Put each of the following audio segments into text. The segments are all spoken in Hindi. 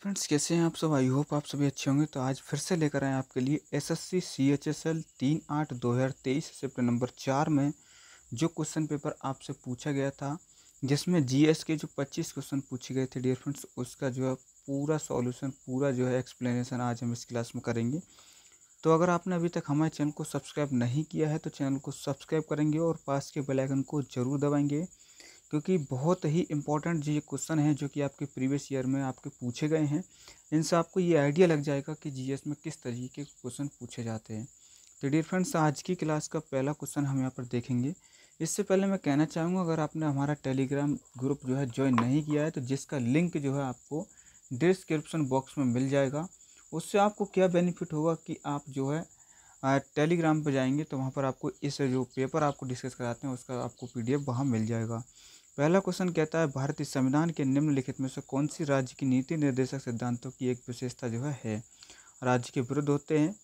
फ्रेंड्स, कैसे हैं आप सब? आई होप आप सभी अच्छे होंगे। तो आज फिर से लेकर आए हैं आपके लिए एसएससी सीएचएसएल 3/8/2023 चैप्टर नंबर 4 में जो क्वेश्चन पेपर आपसे पूछा गया था, जिसमें जीएस के जो 25 क्वेश्चन पूछे गए थे डियर फ्रेंड्स, उसका जो है पूरा सॉल्यूशन, पूरा जो है एक्सप्लेनेशन आज हम इस क्लास में करेंगे। तो अगर आपने अभी तक हमारे चैनल को सब्सक्राइब नहीं किया है तो चैनल को सब्सक्राइब करेंगे और पास के बेल आइकन को ज़रूर दबाएंगे, क्योंकि बहुत ही इंपॉर्टेंट जो ये क्वेश्चन है जो कि आपके प्रीवियस ईयर में आपके पूछे गए हैं। इनसे आपको ये आइडिया लग जाएगा कि जीएस में किस तरीके के क्वेश्चन पूछे जाते हैं। तो डियर फ्रेंड्स, आज की क्लास का पहला क्वेश्चन हम यहाँ पर देखेंगे। इससे पहले मैं कहना चाहूँगा, अगर आपने हमारा टेलीग्राम ग्रुप जो है ज्वाइन नहीं किया है तो जिसका लिंक जो है आपको डिस्क्रिप्शन बॉक्स में मिल जाएगा। उससे आपको क्या बेनिफिट होगा कि आप जो है टेलीग्राम पर जाएंगे तो वहाँ पर आपको इस जो पेपर आपको डिस्कस कराते हैं उसका आपको पीडीएफ वहाँ मिल जाएगा। पहला क्वेश्चन कहता है, भारतीय संविधान के निम्नलिखित में से कौन सी राज्य की नीति निर्देशक सिद्धांतों की एक विशेषता जो है? राज्य के विरुद्ध होते हैं,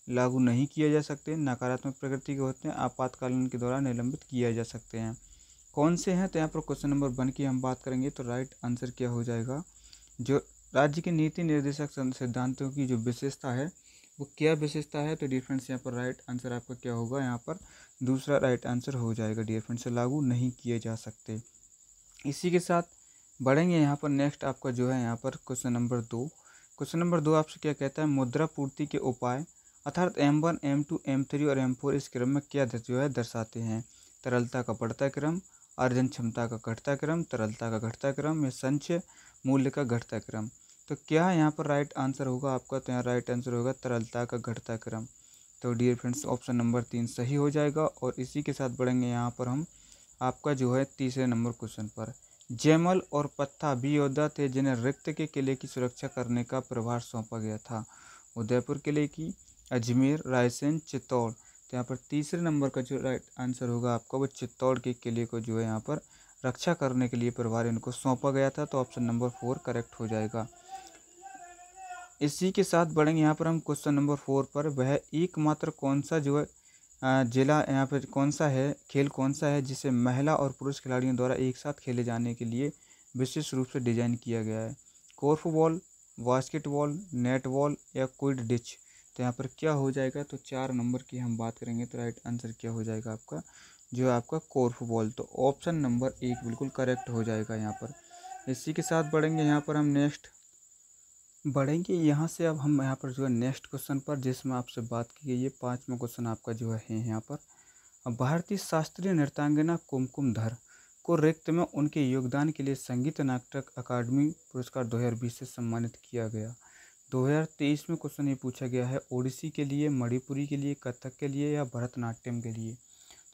लागू नहीं किए जा सकते, नकारात्मक प्रकृति के होते हैं, आपातकालीन के दौरान निलंबित किए जा सकते हैं। कौन से हैं? तो यहाँ पर क्वेश्चन नंबर 1 की हम बात करेंगे तो राइट आंसर क्या हो जाएगा? जो राज्य के नीति निर्देशक सिद्धांतों की जो विशेषता है वो क्या विशेषता है? तो डियर फ्रेंड्स, यहाँ पर राइट आंसर आपका क्या होगा? यहाँ पर दूसरा राइट आंसर हो जाएगा डियर फ्रेंड्स, लागू नहीं किए जा सकते। इसी के साथ बढ़ेंगे यहाँ पर नेक्स्ट आपका जो है यहाँ पर क्वेश्चन नंबर 2। क्वेश्चन नंबर 2 आपसे क्या कहता है? मुद्रा पूर्ति के उपाय अर्थात M1, M2, M3 और M4 इस क्रम में क्या जो है दर्शाते हैं? तरलता का बढ़ता क्रम, अर्जन क्षमता का घटता क्रम, तरलता का घटता क्रम या संचय मूल्य का घटता क्रम। तो क्या यहाँ पर राइट आंसर होगा आपका? तो यहाँ राइट आंसर होगा तरलता का घटता क्रम। तो डियर फ्रेंड्स, ऑप्शन नंबर 3 सही हो जाएगा। और इसी के साथ बढ़ेंगे यहाँ पर हम आपका जो है तीसरे नंबर क्वेश्चन पर। जयमल और पत्था भी योद्धा थे जिन्हें रिक्त के किले की सुरक्षा करने का प्रभार सौंपा गया था। उदयपुर किले की, अजमेर, रायसेन, चित्तौड़। तो यहाँ पर तीसरे नंबर का जो राइट आंसर होगा आपका वो चित्तौड़ के किले को जो है यहाँ पर रक्षा करने के लिए प्रभार इनको सौंपा गया था। तो ऑप्शन नंबर 4 करेक्ट हो जाएगा। इसी के साथ बढ़ेंगे यहाँ पर हम क्वेश्चन नंबर 4 पर। वह एकमात्र कौन सा जो है जिला यहाँ पर कौन सा है, खेल कौन सा है जिसे महिला और पुरुष खिलाड़ियों द्वारा एक साथ खेले जाने के लिए विशेष रूप से डिजाइन किया गया है? कोर्फबॉल, बास्केटबॉल, नेटबॉल या क्विडिच। तो यहाँ पर क्या हो जाएगा? तो 4 नंबर की हम बात करेंगे तो राइट आंसर क्या हो जाएगा आपका? जो है आपका कोर्फबॉल। तो ऑप्शन नंबर 1 बिल्कुल करेक्ट हो जाएगा यहाँ पर। इसी के साथ बढ़ेंगे यहाँ पर हम नेक्स्ट बढ़ेंगे यहाँ से। अब हम यहाँ पर जो है नेक्स्ट क्वेश्चन पर, जिसमें आपसे बात की गई है 5वां क्वेश्चन आपका जो है यहाँ पर। अब भारतीय शास्त्रीय नृत्यांगना कुमकुम धर को रिक्त में उनके योगदान के लिए संगीत नाटक अकादमी पुरस्कार 2020 से सम्मानित किया गया। 2023 में क्वेश्चन ये पूछा गया है, ओडिसी के लिए, मणिपुरी के लिए, कथक के लिए या भरतनाट्यम के लिए।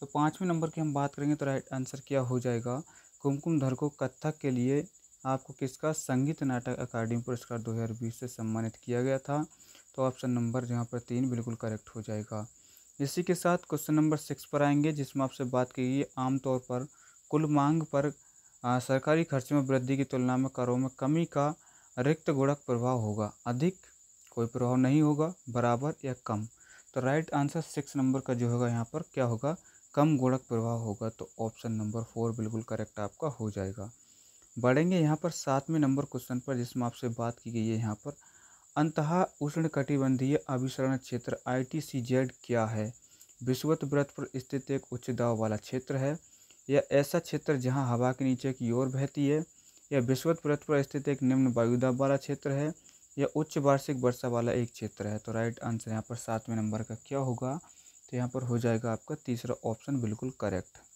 तो 5वें नंबर की हम बात करेंगे तो राइट आंसर क्या हो जाएगा? कुमकुम धर को कथक के लिए आपको किसका संगीत नाटक अकादमी पुरस्कार 2020 से सम्मानित किया गया था। तो ऑप्शन नंबर जहाँ पर 3 बिल्कुल करेक्ट हो जाएगा। इसी के साथ क्वेश्चन नंबर 6 पर आएंगे, जिसमें आपसे बात की गई है आमतौर पर कुल मांग पर सरकारी खर्च में वृद्धि की तुलना में करों में कमी का रिक्त गुणक प्रभाव होगा? अधिक, कोई प्रभाव नहीं होगा, बराबर या कम। तो राइट आंसर 6 नंबर का जो होगा यहाँ पर क्या होगा? कम गुणक प्रभाव होगा। तो ऑप्शन नंबर 4 बिल्कुल करेक्ट आपका हो जाएगा। बढ़ेंगे यहाँ पर 7वें नंबर क्वेश्चन पर, जिसमें आपसे बात की गई है यहाँ पर अंतः उष्णकटिबंधीय अभिसरण क्षेत्र ITCZ क्या है? विषुवत वृत्त पर स्थित एक उच्च दाब वाला क्षेत्र है, या ऐसा क्षेत्र जहां हवा के नीचे की ओर बहती है, या विषुवत वृत्त पर स्थित एक निम्न वायुदाब वाला क्षेत्र है, या उच्च वार्षिक वर्षा वाला एक क्षेत्र है। तो राइट आंसर यहाँ पर 7वें नंबर का क्या होगा? तो यहाँ पर हो जाएगा आपका तीसरा ऑप्शन बिल्कुल करेक्ट।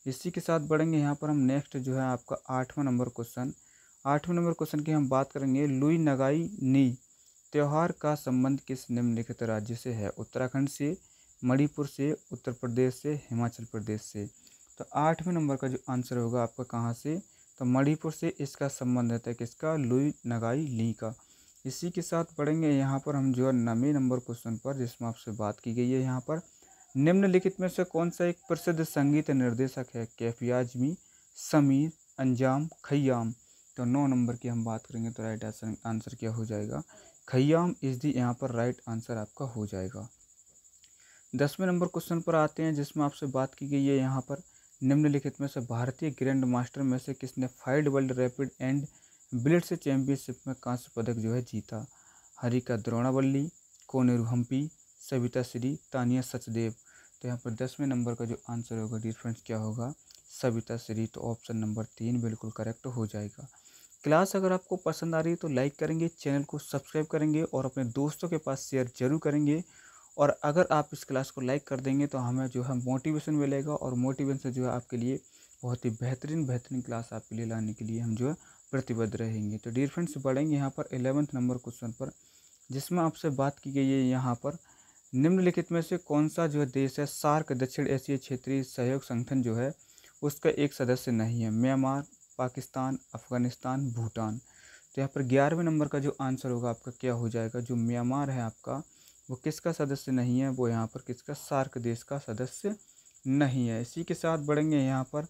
इसी के साथ बढ़ेंगे यहाँ पर हम नेक्स्ट जो है आपका 8वां नंबर क्वेश्चन। 8वें नंबर क्वेश्चन की हम बात करेंगे, लुई नगाई नी त्यौहार का संबंध किस निम्नलिखित राज्य से है? उत्तराखंड से, मणिपुर से, उत्तर प्रदेश से, हिमाचल प्रदेश से। तो 8वें नंबर का जो आंसर होगा आपका कहाँ से? तो मणिपुर से इसका संबंध रहता है किसका? लुई नगाई ली का। इसी के साथ बढ़ेंगे यहाँ पर हम जो है 9वें नंबर क्वेश्चन पर, जिसमें आपसे बात की गई है यहाँ पर निम्नलिखित में से कौन सा एक प्रसिद्ध संगीत निर्देशक है? कैफी आजमी, समीर, अंजाम, खय्याम। तो 9 नंबर की हम बात करेंगे तो राइट आंसर क्या हो जाएगा? खय्याम इज दी यहाँ पर राइट आंसर आपका हो जाएगा। 10वें नंबर क्वेश्चन पर आते हैं, जिसमें आपसे बात की गई है यहाँ पर निम्नलिखित में से भारतीय ग्रैंड मास्टर में से किसने FIDE world rapid and blitz championship में कांस्य पदक जो है जीता? हरिका द्रोणावल्ली, कोनेरू हम्पी, सविता श्री, तानिया सचदेव। तो यहाँ पर 10वें नंबर का जो आंसर होगा डियर फ्रेंड्स क्या होगा? सविता श्री। तो ऑप्शन नंबर 3 बिल्कुल करेक्ट हो जाएगा। क्लास अगर आपको पसंद आ रही है तो लाइक करेंगे, चैनल को सब्सक्राइब करेंगे और अपने दोस्तों के पास शेयर जरूर करेंगे। और अगर आप इस क्लास को लाइक कर देंगे तो हमें जो है मोटिवेशन मिलेगा, और मोटिवेशन से जो है आपके लिए बहुत ही बेहतरीन क्लास आपके लिए लाने के लिए हम जो है प्रतिबद्ध रहेंगे। तो डियर फ्रेंड्स बढ़ेंगे यहाँ पर 11वें नंबर क्वेश्चन पर, जिसमें आपसे बात की गई है यहाँ पर निम्नलिखित में से कौन सा जो है देश है सार्क दक्षिण एशिया क्षेत्रीय सहयोग संगठन जो है उसका एक सदस्य नहीं है? म्यांमार, पाकिस्तान, अफगानिस्तान, भूटान। तो यहाँ पर 11वें नंबर का जो आंसर होगा आपका क्या हो जाएगा? जो म्यांमार है आपका वो किसका सदस्य नहीं है? वो यहाँ पर किसका? सार्क देश का सदस्य नहीं है। इसी के साथ बढ़ेंगे यहाँ पर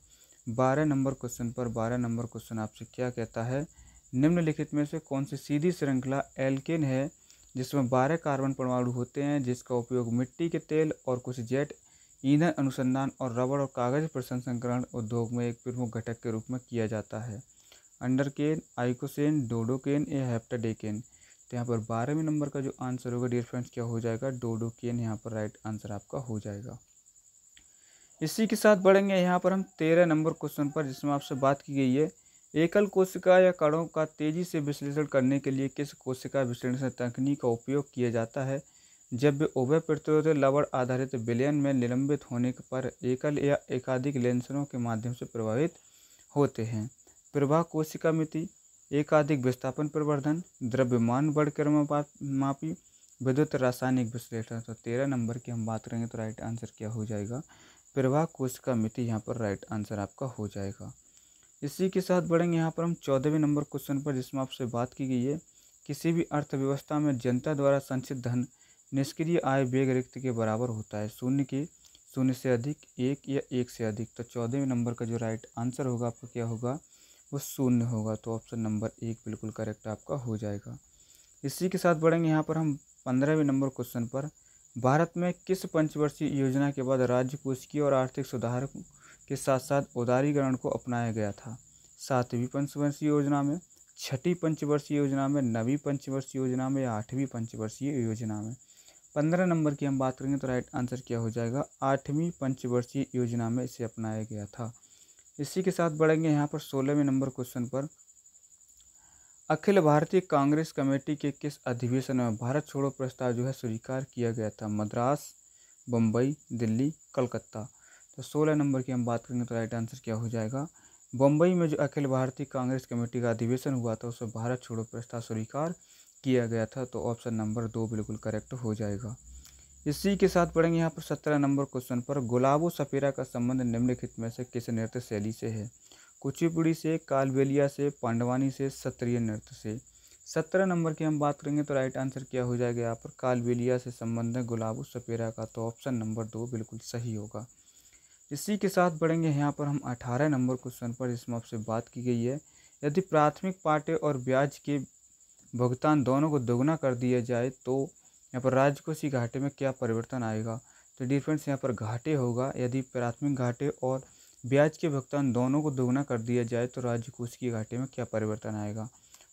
12 नंबर क्वेश्चन पर। 12 नंबर क्वेश्चन आपसे क्या कहता है? निम्नलिखित में से कौन सी सीधी श्रृंखला एल्केन है जिसमें 12 कार्बन परमाणु होते हैं, जिसका उपयोग मिट्टी के तेल और कुछ जेट ईंधन अनुसंधान और रबड़ और कागज प्रसंस्करण उद्योग में एक प्रमुख घटक के रूप में किया जाता है? अंडरकेन, आइकोसेन, डोडोकेन या हेप्टाडेकेन। तो यहाँ पर 12वें नंबर का जो आंसर होगा डियर फ्रेंड्स क्या हो जाएगा? डोडोकेन यहाँ पर राइट आंसर आपका हो जाएगा। इसी के साथ बढ़ेंगे यहाँ पर हम 13 नंबर क्वेश्चन पर, जिसमें आपसे बात की गई है एकल कोशिका या कणों का तेजी से विश्लेषण करने के लिए किस कोशिका विश्लेषण तकनीक का उपयोग किया जाता है जब वे उभय प्रतिरोधी लवण आधारित विलयन में निलंबित होने पर एकल या एकाधिक लेंसरों के माध्यम से प्रभावित होते हैं? प्रवाह कोशिका मिति, एकाधिक विस्थापन प्रवर्धन, द्रव्यमान वर्णक्रममापी, विद्युत रासायनिक विश्लेषण। तो 13 नंबर की हम बात करेंगे तो राइट आंसर क्या हो जाएगा? प्रवाह कोशिका मिति यहाँ पर राइट आंसर आपका हो जाएगा। इसी के साथ बढ़ेंगे यहाँ पर हम 14वें नंबर क्वेश्चन पर, जिसमें आपसे बात की गई है किसी भी अर्थव्यवस्था में जनता द्वारा संचित धन निष्क्रिय आय व्यय रिक्त के बराबर होता है? शून्य से अधिक, एक या एक से अधिक। तो 14वें नंबर का जो राइट आंसर होगा आपका क्या होगा? वो शून्य होगा। तो ऑप्शन नंबर 1 बिल्कुल करेक्ट आपका हो जाएगा। इसी के साथ बढ़ेंगे यहाँ पर हम 15वें नंबर क्वेश्चन पर। भारत में किस पंचवर्षीय योजना के बाद राज्य कोशिकीय और आर्थिक सुधार के साथ साथ उदारीकरण को अपनाया गया था? 7वीं पंचवर्षीय योजना में, 6ठी पंचवर्षीय योजना में, 9वीं पंचवर्षीय योजना में या 8वीं पंचवर्षीय योजना में? 15 नंबर की हम बात करेंगे तो राइट आंसर क्या हो जाएगा? 8वीं पंचवर्षीय योजना में इसे अपनाया गया था। इसी के साथ बढ़ेंगे यहाँ पर 16वें नंबर क्वेश्चन पर। अखिल भारतीय कांग्रेस कमेटी के किस अधिवेशन में भारत छोड़ो प्रस्ताव जो है स्वीकार किया गया था? मद्रास, बम्बई, दिल्ली, कलकत्ता। तो 16 नंबर की हम बात करेंगे तो राइट आंसर क्या हो जाएगा? बम्बई में जो अखिल भारतीय कांग्रेस कमेटी का अधिवेशन हुआ था उसमें भारत छोड़ो प्रस्ताव स्वीकार किया गया था। तो ऑप्शन नंबर 2 बिल्कुल करेक्ट हो जाएगा। इसी के साथ पढ़ेंगे यहाँ पर 17 नंबर क्वेश्चन पर। गुलाबो सपेरा का संबंध निम्नलिखित में से किस नृत्य शैली से है? कुचिपुड़ी से, कालबेलिया से, पांडवानी से, सत्रिय नृत्य से। 17 नंबर की हम बात करेंगे तो राइट आंसर क्या हो जाएगा? यहाँ पर कालबेलिया से संबंध है गुलाबो सपेरा का। तो ऑप्शन नंबर 2 बिल्कुल सही होगा। इसी के साथ बढ़ेंगे यहाँ पर हम 18 नंबर क्वेश्चन पर, जिसमें आपसे बात की गई है यदि प्राथमिक पाटे और ब्याज के भुगतान दोनों को दोगुना कर दिया जाए तो यहाँ पर राजकोषीय घाटे में क्या परिवर्तन आएगा? तो डिफरेंस यहाँ पर घाटे होगा। यदि प्राथमिक घाटे और ब्याज के भुगतान दोनों को दोगुना कर दिया जाए तो राजकोषीय घाटे में क्या परिवर्तन आएगा?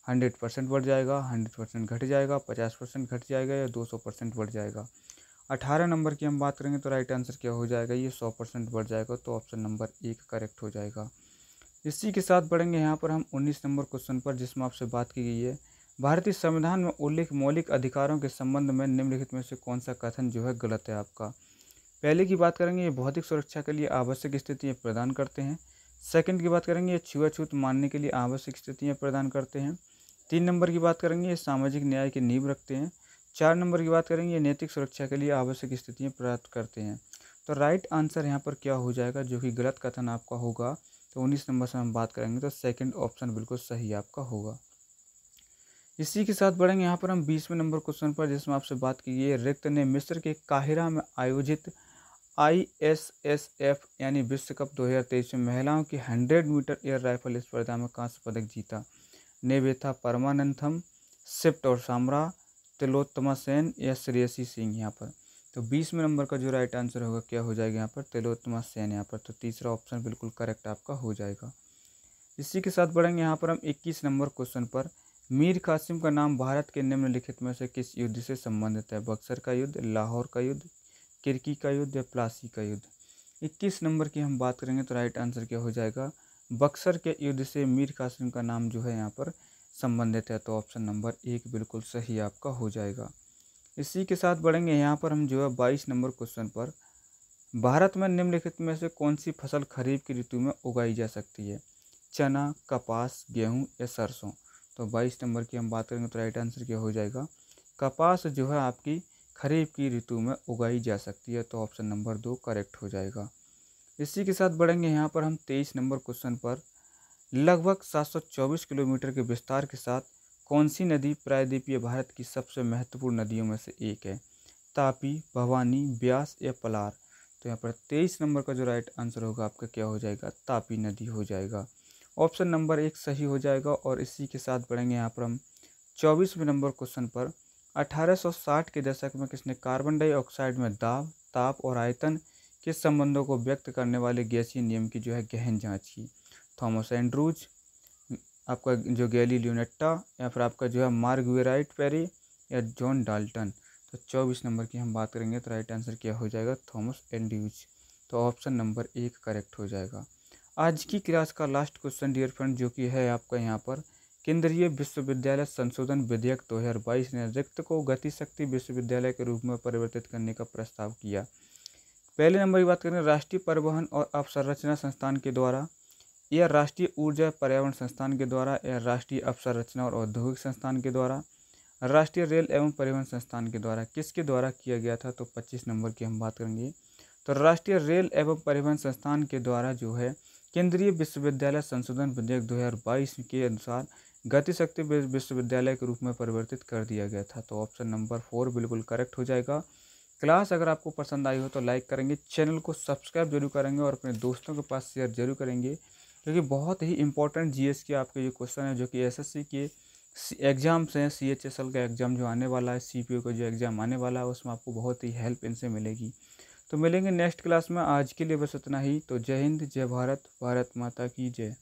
100% बढ़ जाएगा, 100% घट जाएगा, 50% घट जाएगा या 200% बढ़ जाएगा? 18 नंबर की हम बात करेंगे तो राइट आंसर क्या हो जाएगा? ये 100% बढ़ जाएगा। तो ऑप्शन नंबर 1 करेक्ट हो जाएगा। इसी के साथ बढ़ेंगे यहाँ पर हम 19 नंबर क्वेश्चन पर, जिसमें आपसे बात की गई है भारतीय संविधान में उल्लेख मौलिक अधिकारों के संबंध में निम्नलिखित में से कौन सा कथन जो है गलत है आपका? पहले की बात करेंगे ये भौतिक सुरक्षा के लिए आवश्यक स्थितियाँ प्रदान करते हैं। सेकंड की बात करेंगे ये छुआछूत मानने के लिए आवश्यक स्थितियाँ प्रदान करते हैं। 3 नंबर की बात करेंगे ये सामाजिक न्याय की नींव रखते हैं। 4 नंबर की बात करेंगे ये नैतिक सुरक्षा के लिए आवश्यक स्थितियाँ प्राप्त करते हैं। तो राइट आंसर यहाँ पर क्या हो जाएगा जो कि गलत कथन आपका होगा? तो 19 नंबर से हम बात करेंगे तो सेकंड ऑप्शन बिल्कुल सही आपका होगा। इसी के साथ बढ़ेंगे यहाँ पर हम 20वें नंबर क्वेश्चन पर, जिसमें आपसे बात की गई है रिक्त ने मिस्र के काहिरा में आयोजित ISSF यानी विश्व कप 2023 में महिलाओं की 100 मीटर एयर राइफल स्पर्धा में कांस्य पदक जीता? नेवेथा परमानंथम, सिप्ट और सामरा, तिलोत्तमा सेन या श्रेयसी सिंह यहाँ पर? तो 20वें नंबर का जो राइट आंसर होगा क्या हो जाएगा यहाँ पर? तिलोत्तमा सेन यहाँ पर। तो तीसरा ऑप्शन बिल्कुल करेक्ट आपका हो जाएगा। इसी के साथ बढ़ेंगे यहाँ पर हम 21 नंबर क्वेश्चन पर। मीर कासिम का नाम भारत के निम्नलिखित में से किस युद्ध से संबंधित है? बक्सर का युद्ध, लाहौर का युद्ध, किर्की का युद्ध या प्लासी का युद्ध? 21 नंबर की हम बात करेंगे तो राइट आंसर क्या हो जाएगा? बक्सर के युद्ध से मीर कासिम का नाम जो है यहाँ पर संबंधित है, तो ऑप्शन नंबर 1 बिल्कुल सही आपका हो जाएगा। इसी के साथ बढ़ेंगे यहाँ पर हम जो है 22 नंबर क्वेश्चन पर। भारत में निम्नलिखित में से कौन सी फसल खरीफ की ऋतु में उगाई जा सकती है? चना, कपास, गेहूँ या सरसों? तो 22 नंबर की हम बात करेंगे तो राइट आंसर क्या हो जाएगा? कपास जो है आपकी खरीफ की ऋतु में उगाई जा सकती है, तो ऑप्शन नंबर 2 करेक्ट हो जाएगा। इसी के साथ बढ़ेंगे यहाँ पर हम 23 नंबर क्वेश्चन पर। लगभग 724 किलोमीटर के विस्तार के साथ कौन सी नदी प्रायद्वीपीय भारत की सबसे महत्वपूर्ण नदियों में से एक है? तापी, भवानी, ब्यास या पलार? तो यहाँ पर 23 नंबर का जो राइट आंसर होगा आपका क्या हो जाएगा? तापी नदी हो जाएगा। ऑप्शन नंबर 1 सही हो जाएगा। और इसी के साथ बढ़ेंगे यहाँ पर हम 24वें नंबर क्वेश्चन पर। 1860 के दशक में किसने कार्बन डाइऑक्साइड में दाब, ताप और आयतन के संबंधों को व्यक्त करने वाले गैसीय नियम की जो है गहन जांच की? थॉमस एंड्रूज, आपका जो गैलीलियो नेट्टा, या फिर आपका जो है मार्गवेराइट पेरी या जॉन डाल्टन? तो 24 नंबर की हम बात करेंगे तो राइट आंसर क्या हो जाएगा? Thomas Andrews. तो ऑप्शन नंबर 1 करेक्ट हो जाएगा। आज की क्लास का लास्ट क्वेश्चन डियर फ्रेंड जो कि है आपका यहाँ पर। केंद्रीय विश्वविद्यालय संशोधन विधेयक 2022 ने रिक्त को गतिशक्ति विश्वविद्यालय के रूप में परिवर्तित करने का प्रस्ताव किया। पहले नंबर की बात करें, राष्ट्रीय परिवहन और अवसंरचना संस्थान के द्वारा, या राष्ट्रीय ऊर्जा पर्यावरण संस्थान के द्वारा, या राष्ट्रीय अवसंरचना और औद्योगिक संस्थान के द्वारा, राष्ट्रीय रेल एवं परिवहन संस्थान के द्वारा? किसके द्वारा किया गया था? तो 25 नंबर की हम बात करेंगे तो राष्ट्रीय रेल एवं परिवहन संस्थान के द्वारा जो है केंद्रीय विश्वविद्यालय संशोधन विधेयक 2022 के अनुसार गतिशक्ति विश्वविद्यालय के रूप में परिवर्तित कर दिया गया था। तो ऑप्शन नंबर 4 बिल्कुल करेक्ट हो जाएगा। क्लास अगर आपको पसंद आई हो तो लाइक करेंगे, चैनल को सब्सक्राइब जरूर करेंगे और अपने दोस्तों के पास शेयर जरूर करेंगे, क्योंकि बहुत ही इंपॉर्टेंट जीएस के आपके जो क्वेश्चन है जो कि एसएससी के एग्जाम्स हैं, सीएचएसएल का एग्ज़ाम जो आने वाला है, सीपीओ का जो एग्ज़ाम आने वाला है, उसमें आपको बहुत ही हेल्प इनसे मिलेगी। तो मिलेंगे नेक्स्ट क्लास में। आज के लिए बस इतना ही। तो जय हिंद, जय भारत, भारत माता की जय।